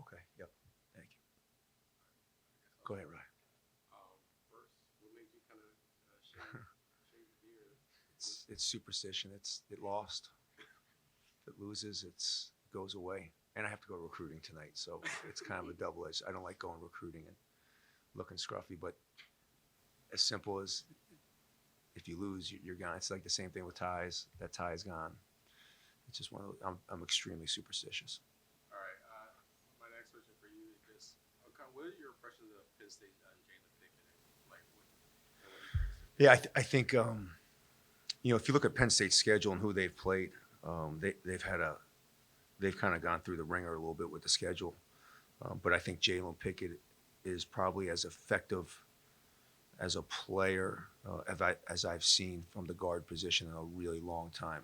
Okay. Yep. Thank you. Go ahead, Ryan. First, what made you kind of shave the beard? It's superstition. It lost. If it loses, it goes away. And I have to go recruiting tonight, so it's kind of a double edged. I don't like going recruiting and looking scruffy, but as simple as if you lose, you're gone. It's like the same thing with ties. That tie is gone. It's just one of those, I'm extremely superstitious. All right. My next question for you is just, what are your impressions of Penn State and Jalen Pickett? Like, and what he brings to the Yeah, team? I think if you look at Penn State's schedule and who they've played, they've kind of gone through the ringer a little bit with the schedule. But I think Jalen Pickett is probably as effective as a player as I've seen from the guard position in a really long time.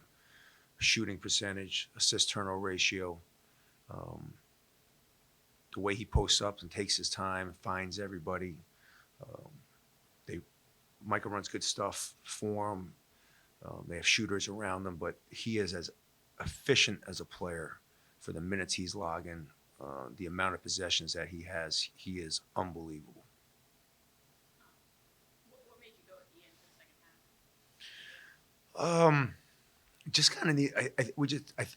Shooting percentage, assist turnover ratio, um, the way he posts up and takes his time, finds everybody. Um, they Micah runs good stuff for him. They have shooters around them, but he is as efficient as a player for the minutes he's logging, the amount of possessions that he has. He is unbelievable. What made you go with Ian for the second half? Um, just kind of need.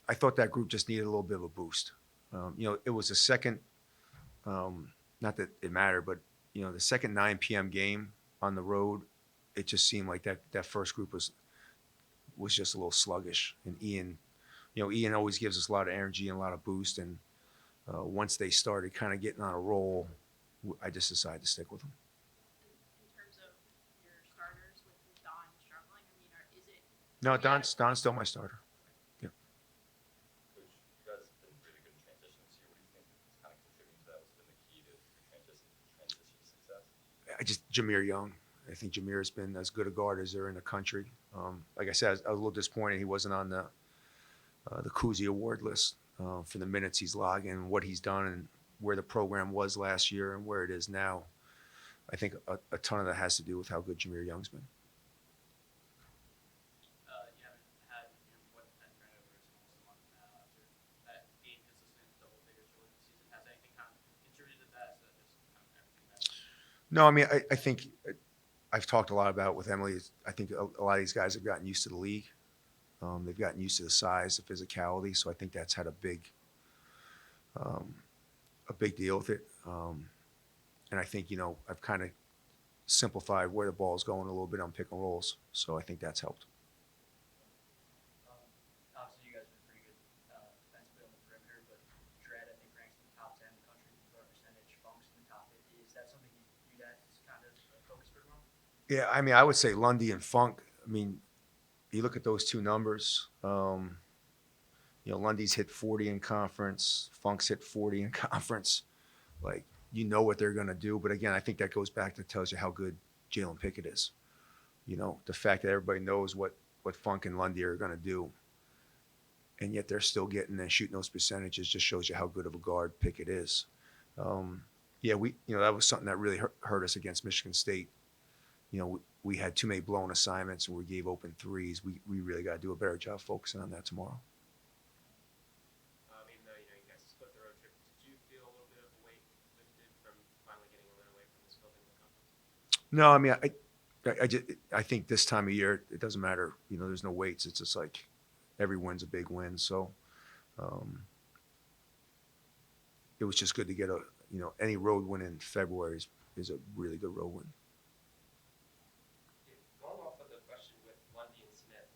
I thought that group just needed a little bit of a boost. It was the second. Not that it mattered, but the second 9 p.m. game on the road, it just seemed like that first group was just a little sluggish. And Ian always gives us a lot of energy and a lot of boost. And once they started kind of getting on a roll, I just decided to stick with them. In terms of your starters with Don struggling, I mean, is it No, coming out of Don's still my starter. Yeah. Coach, you guys have been really good in transition this year. What do you think is kind of contributing to that? What's been the key to your transition success? Jameer Young. I think Jameer's been as good a guard as there in the country. Like I said, I was a little disappointed he wasn't on the Cousy Award list for the minutes he's logging, what he's done, and where the program was last year and where it is now. I think a ton of that has to do with how good Jameer Young's been. You haven't had more than 10 turnovers in almost a month now after that being consistent double figures early in the season. Has anything kind of contributed to that? So just kind of everything that. No, I mean, I think I've talked a lot about with Emily. I think a lot of these guys have gotten used to the league. They've gotten used to the size, the physicality. So I think that's had a big deal with it. And I think I've kind of simplified where the ball's going a little bit on pick and rolls. So I think that's helped. Obviously, you guys have been pretty good defensively on the perimeter, but Dredd, I think, ranks in the top 10 in the country for guard percentage. Funk's in the top 50. Is that something you guys kind of focus pretty on? Yeah, I mean, I would say Lundy and Funk. I mean, you look at those two numbers. Lundy's hit 40 in conference. Funk's hit 40 in conference. Like, what they're going to do. But again, I think that goes back to tells you how good Jalen Pickett is. The fact that everybody knows what Funk and Lundy are going to do, and yet they're still getting and shooting those percentages just shows you how good of a guard Pickett is. Yeah, that was something that really hurt us against Michigan State. We had too many blown assignments and we gave open threes. We really got to do a better job focusing on that tomorrow. Even though you guys split the road trip, did you feel a little bit of a weight lifted from finally getting a little away from this building in the conference? No, I mean, I think this time of year it doesn't matter. There's no weights. It's just like every win's a big win. So it was just good to get any road win in February is a really good road win. Going off of the question with Lundy and Smith,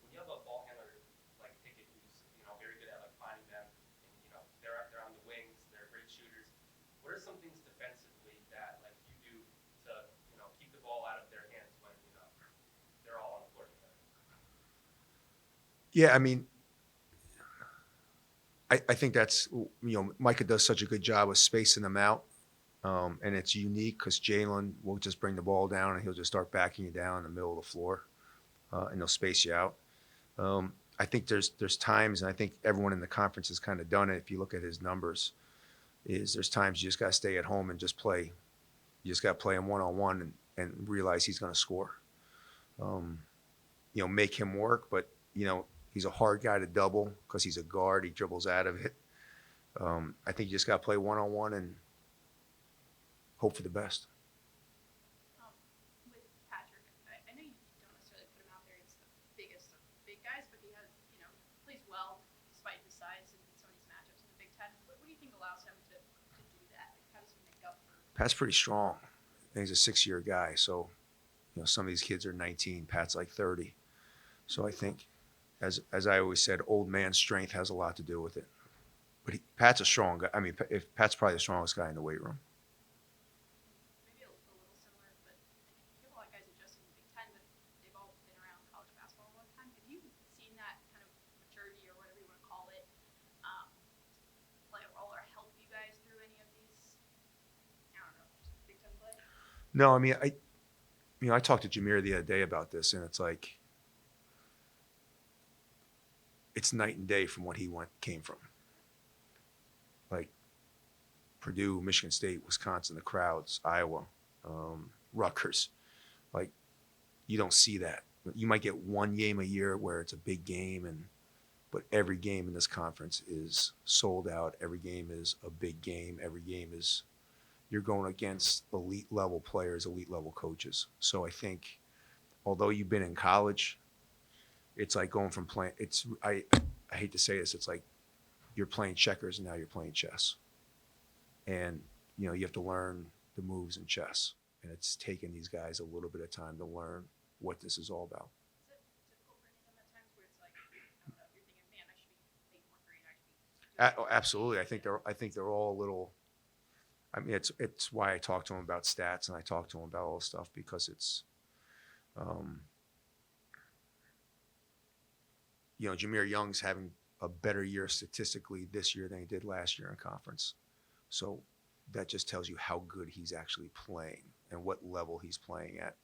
when you have a ball handler like Pickett, who's very good at like finding them, and they're on the wings, they're great shooters. What are some things defensively that like you do to keep the ball out of their hands when they're all on the floor together? Yeah, I mean, I think that's Micah does such a good job of spacing them out, and it's unique because Jalen will just bring the ball down and he'll just start backing you down in the middle of the floor, and he'll space you out. I think there's times, and I think everyone in the conference has kind of done it. If you look at his numbers, there's times you just got to stay at home and just play. You just got to play him one-on-one and realize he's going to score. Make him work, but he's a hard guy to double because he's a guard. He dribbles out of it. I think you just got to play one-on-one and hope for the best. With Patrick, I know you don't necessarily put him out there against the biggest of big guys, but he has, plays well despite his size in some of these matchups in the Big Ten. What do you think allows him to do that? Like, how does he make up for? Pat's pretty strong. And he's a 6-year guy, so some of these kids are 19. Pat's like 30. So I think, as I always said, old man strength has a lot to do with it. But Pat's a strong guy. I mean, if Pat's probably the strongest guy in the weight room. Maybe a little similar, but you have a lot of guys adjusting in the Big Ten, but they've all been around college basketball a long time. Have you seen that kind of maturity or whatever you want to call it play a role or help you guys through any of these, I don't know, just Big Ten play? No, I mean, I talked to Jameer the other day about this, and it's like it's night and day from what he came from. Like Purdue, Michigan State, Wisconsin, the crowds, Iowa, Rutgers. Like you don't see that. You might get one game a year where it's a big game, but every game in this conference is sold out. Every game is a big game. Every game is you're going against elite level players, elite level coaches. So I think, although you've been in college, it's like going from playing. I hate to say this. It's like you're playing checkers and now you're playing chess, and you have to learn the moves in chess. And it's taken these guys a little bit of time to learn what this is all about. Is it difficult for any of them at times where it's like, I don't know, you're thinking, man, I should be making more threes, I should be doing Absolutely, I think they're all a little. I mean, it's why I talk to them about stats and I talk to them about all this stuff, because it's, Jameer Young's having a better year statistically this year than he did last year in conference. So that just tells you how good he's actually playing and what level he's playing at.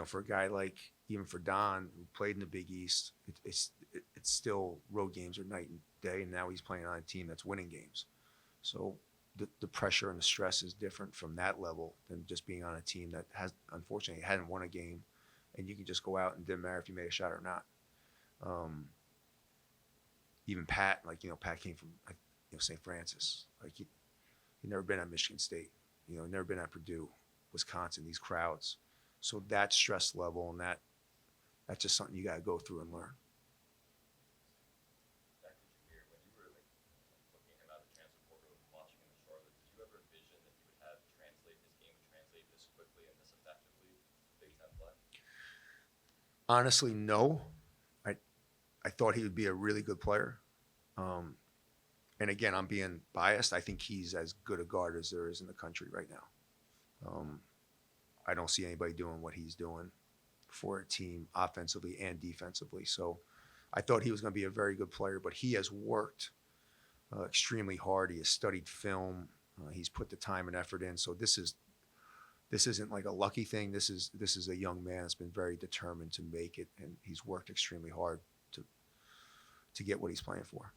For a guy like, even for Don, who played in the Big East, it's still, road games are night and day, and now he's playing on a team that's winning games. So the pressure and the stress is different from that level than just being on a team that unfortunately hadn't won a game, and you can just go out and it didn't matter if you made a shot or not. Even Pat, Pat came from St. Francis. Like he'd never been at Michigan State, never been at Purdue, Wisconsin, these crowds. So that stress level and that's just something you got to go through and learn. Back to Jameer, when you were looking at him out of the transfer portal and watching him in Charlotte, did you ever envision that he would have his game would translate this quickly and this effectively Big Ten play? Honestly, no. I thought he would be a really good player. And again, I'm being biased. I think he's as good a guard as there is in the country right now. I don't see anybody doing what he's doing for a team offensively and defensively. So I thought he was going to be a very good player, but he has worked extremely hard. He has studied film. He's put the time and effort in. So this isn't like a lucky thing. This is a young man that's been very determined to make it, and he's worked extremely hard to get what he's playing for.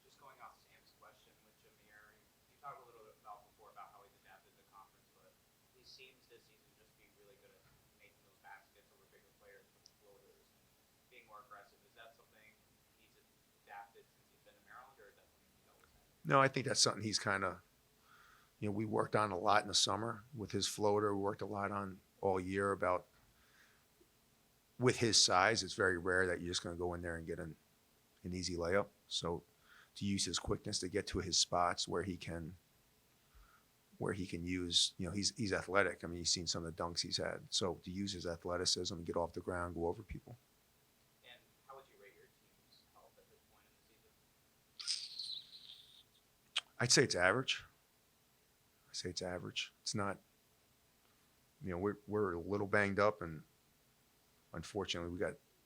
Just going off Sam's question with Jameer, you talked a little bit before about how he's adapted to the conference, but he seems this season just be really good at making those baskets over bigger players with floaters and being more aggressive. Is that something he's adapted since he's been in Maryland, or is that something he's always had? No, I think that's something he's kind of, we worked on a lot in the summer with his floater. We worked a lot on all year about, with his size, it's very rare that you're just going to go in there and get an easy layup. So to use his quickness to get to his spots where he can use, he's athletic. I mean, you've seen some of the dunks he's had. So to use his athleticism and get off the ground, go over people. And how would you rate your team's health at this point in the season? I'd say it's average. It's not, we're a little banged up, and unfortunately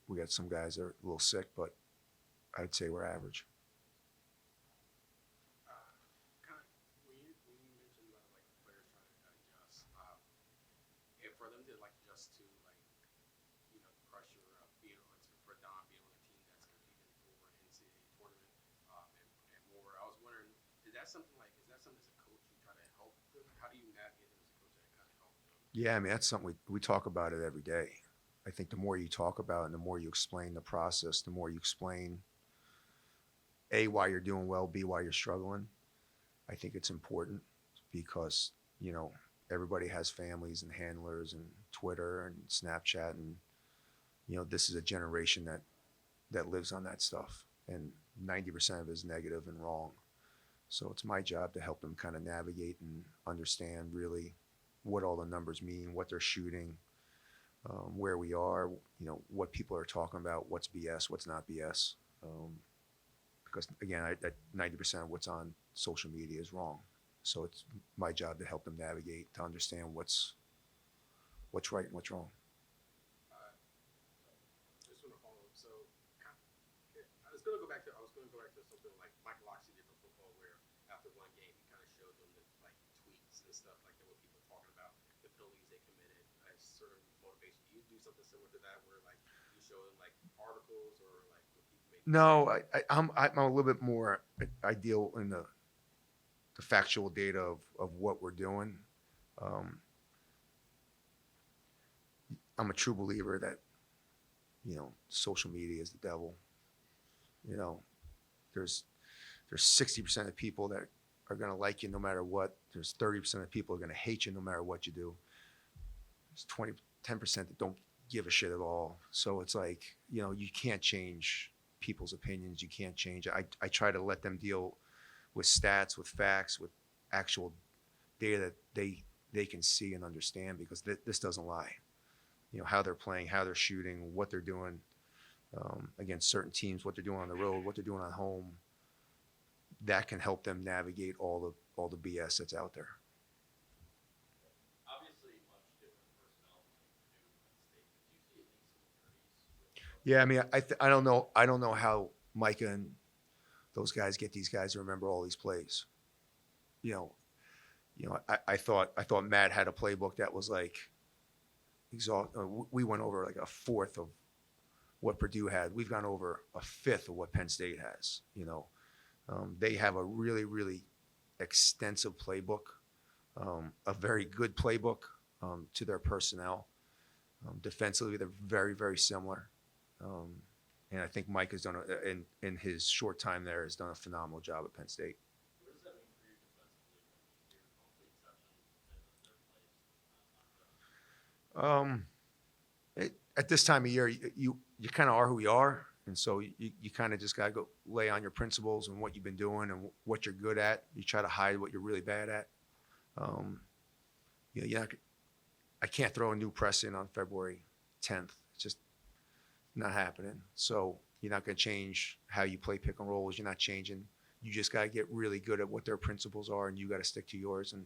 we got some guys that are a little sick, but I'd say we're average. When you mentioned about players trying to adjust, and for them to adjust to pressure of for Don being on a team that's competing for NCAA tournament and more, I was wondering, is that something as a coach you try to help them? How do you navigate them as a coach that kind of help them? Yeah, I mean, that's something we talk about it every day. I think the more you talk about it and the more you explain the process, the more you explain A, why you're doing well, B, why you're struggling. I think it's important because, you know, everybody has families and handlers and Twitter and Snapchat, and, you know, this is a generation that lives on that stuff, and 90% of it is negative and wrong. So it's my job to help them kind of navigate and understand really what all the numbers mean, what they're shooting, where we are, you know, what people are talking about, what's BS, what's not BS. Because again, 90% of what's on social media is wrong. So it's my job to help them navigate, to understand what's right and what's wrong. Just want to follow up. So I was going to go back to something like Michael Locksley did for football, where after one game he kind of showed them the like tweets and stuff like that, what people were talking about, the penalties they committed as sort of motivation. Do you do something similar to that, where like you show them like articles or like what people maybe? No, I'm a little bit more. I deal in the factual data of what we're doing. I'm a true believer that, you know, social media is the devil. You know, there's 60% of people that are going to like you no matter what. There's 30% of people who are going to hate you no matter what you do. There's 10% that don't give a shit at all. So it's like, you know, you can't change people's opinions. You can't change. I try to let them deal with stats, with facts, with actual data that they can see and understand, because this doesn't lie. You know, how they're playing, how they're shooting, what they're doing against certain teams, what they're doing on the road, what they're doing at home. That can help them navigate all the BS that's out there. Obviously, much different personnel between Purdue and Penn State. Did you see any similarities with Yeah, I mean, I don't know how Micah and those guys get these guys to remember all these plays. You know, I thought Matt had a playbook that was like we went over like a fourth of what Purdue had. We've gone over a fifth of what Penn State has. You know, they have a really, really extensive playbook, a very good playbook to their personnel. Defensively, they're very, very similar. And I think Mike has done, in his short time there, has done a phenomenal job at Penn State. What does that mean for you defensively when you hear complete exceptions and their plays? At this time of year, you kind of are who you are, and so you kind of just got to go lay on your principles and what you've been doing and what you're good at. You try to hide what you're really bad at. You know, I can't throw a new press in on February 10th. It's just not happening. So you're not going to change how you play pick and rolls. You're not changing. You just got to get really good at what their principles are, and you got to stick to yours and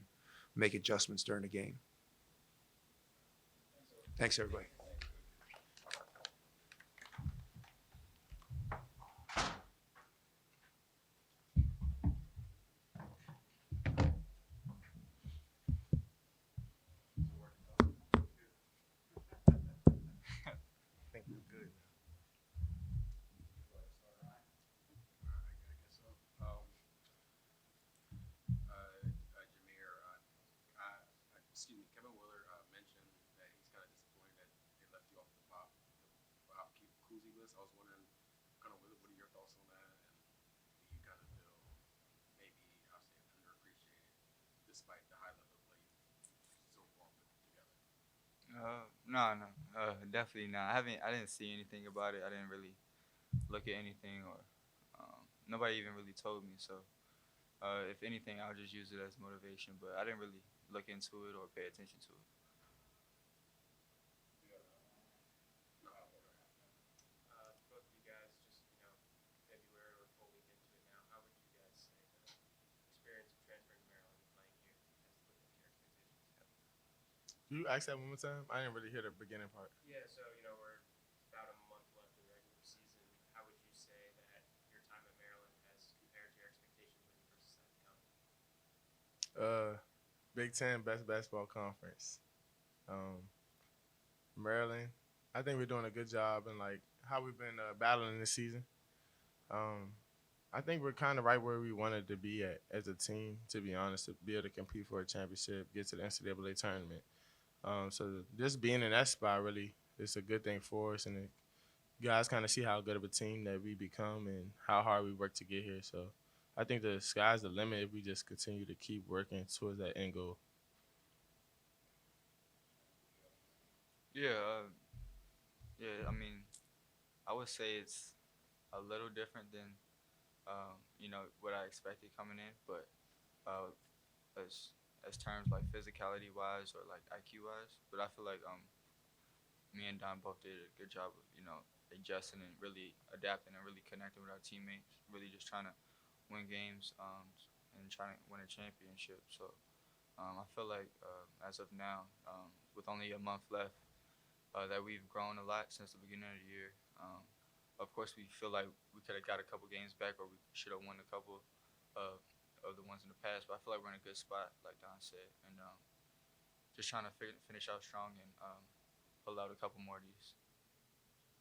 make adjustments during the game. Thanks, everybody. I think we're good. Excuse me, Kevin Willard mentioned that he's kind of disappointed that they left you off the Bob Cousy list. I was wondering, kind of, what are your thoughts on that, and do you kind of feel maybe I'll say underappreciated despite the high level of play so far put together? No, definitely not. I didn't see anything about it. I didn't really look at anything, or nobody even really told me. So, if anything, I'll just use it as motivation. But I didn't really look into it or pay attention to it. Both of you guys, just February or fully into it now, how would you guys say the experience of transferring to Maryland and playing here has lived up to your expectations? Can you ask that one more time? I didn't really hear the beginning part. Yeah, so we're about a month left in the regular season. How would you say that your time at Maryland has compared to your expectations when you first decided to come? Big Ten best basketball conference. Maryland, I think we're doing a good job in like how we've been battling this season. I think we're kind of right where we wanted to be at as a team, to be honest, to be able to compete for a championship, get to the NCAA tournament. So just being in that spot really is a good thing for us, and it guys kind of see how good of a team that we become and how hard we work to get here. So I think the sky's the limit if we just continue to keep working towards that end goal. Yeah, yeah. I mean, I would say it's a little different than what I expected coming in, but uh, as terms like physicality wise or like IQ wise, but I feel like me and Don both did a good job of adjusting and really adapting and really connecting with our teammates, really just trying to win games and trying to win a championship. So I feel like as of now, with only a month left, that we've grown a lot since the beginning of the year. Of course, we feel like we could have got a couple games back, or we should have won a couple uh, of the ones in the past. But I feel like we're in a good spot, like Don said, and just trying to finish out strong and pull out a couple more of these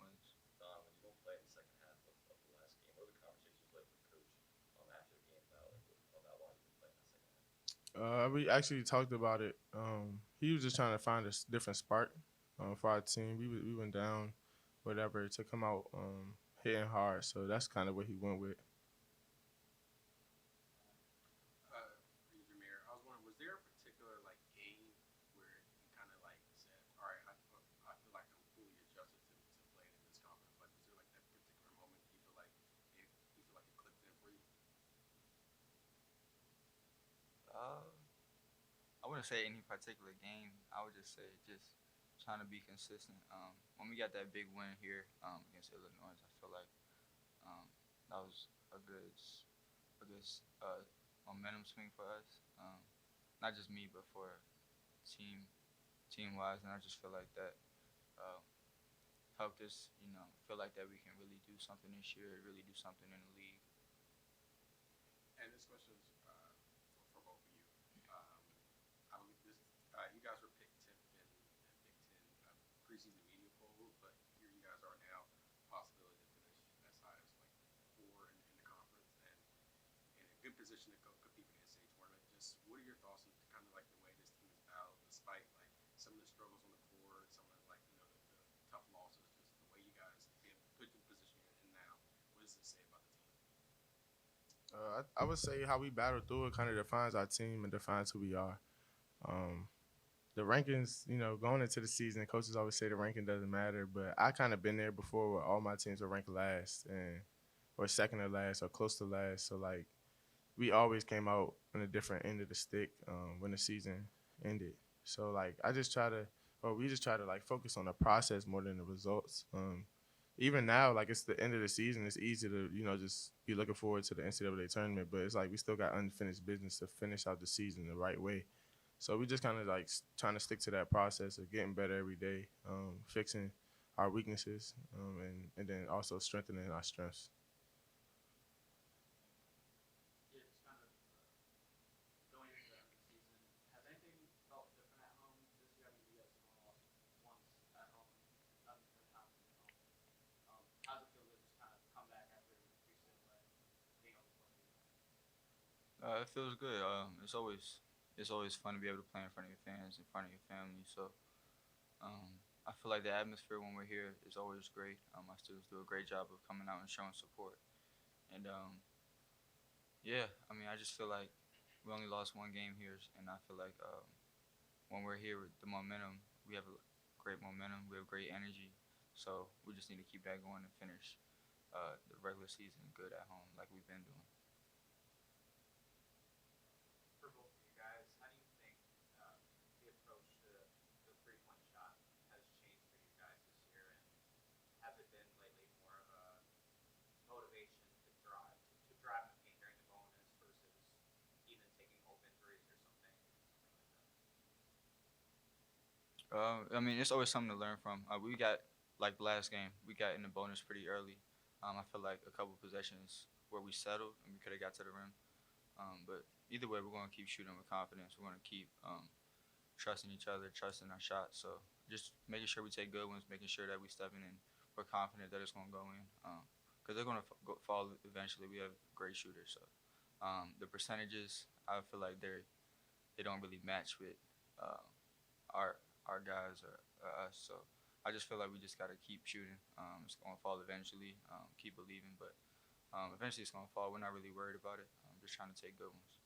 wins. When you don't play in the second half of the last game, what are the conversations like with coach after the game about why you didn't play in that second half? We actually talked about it. He was just trying to find a different spark for our team. We went down, whatever, to come out hitting hard. So that's kind of what he went with. Jameer, I was wondering, was there a particular like game where you kind of like said, all right, I feel like I'm fully adjusted to playing in this conference? Like, was there like that particular moment you feel like it clicked in for you? Uh, I wouldn't say any particular game. I would just say just trying to be consistent. When we got that big win here against Illinois, I feel like that was a good momentum swing for us. Not just me, but for team wise, and I just feel like that uh, helped us. Feel like that we can really do something this year, really do something in the league. And this question is for both of you. I believe you guys were picked 10th in Big Ten preseason media poll, but here you guys are now, possibility to finish as high as like 4 in the conference and in a good position to go compete for the NCAA tournament. Just what are your thoughts on kind of like the way this team is battled, despite like some of the struggles on the court, some of the like the tough losses, just the way you guys put the position you're in now. What does it say about the team? I would say how we battle through it kind of defines our team and defines who we are. The rankings, going into the season, coaches always say the ranking doesn't matter, but I kind of been there before where all my teams were ranked last or second or last or close to last. So, like, we always came out on a different end of the stick when the season ended. So, like, we just try to, like, focus on the process more than the results. Even now, like, it's the end of the season, it's easy to, just be looking forward to the NCAA tournament, but it's like we still got unfinished business to finish out the season the right way. So we just kind of like trying to stick to that process of getting better every day, fixing our weaknesses, and then also strengthening our strengths. Yeah, just kind of going into the end of the season, has anything felt different at home this year? I mean, you guys have only lost once at home, nothing in the conference at home. How does it feel to just kind of come back after you're sitting away, being able to play? It feels good. It's always fun to be able to play in front of your fans, in front of your family. So I feel like the atmosphere when we're here is always great. My students do a great job of coming out and showing support. And yeah, I mean, I just feel like we only lost one game here, and I feel like when we're here with the momentum, we have a great momentum, we have great energy. So we just need to keep that going and finish the regular season good at home like we've been doing. For both of you guys, how do you think the approach to the three-point shot has changed for you guys this year, and has it been lately more of a motivation to drive the paint during the bonus versus even taking open threes or something like that? I mean, it's always something to learn from. We got like the last game, we got in the bonus pretty early. I feel like a couple possessions where we settled and we could have got to the rim. But either way, we're going to keep shooting with confidence. We're going to keep trusting each other, trusting our shots. So just making sure we take good ones, making sure that we step in and we're confident that it's going to go in. Because they're going to fall eventually. We have great shooters. So the percentages, I feel like they don't really match with our guys or us. So I just feel like we just gotta keep shooting. It's gonna fall eventually. Keep believing, but eventually it's gonna fall. We're not really worried about it. Just trying to take good ones.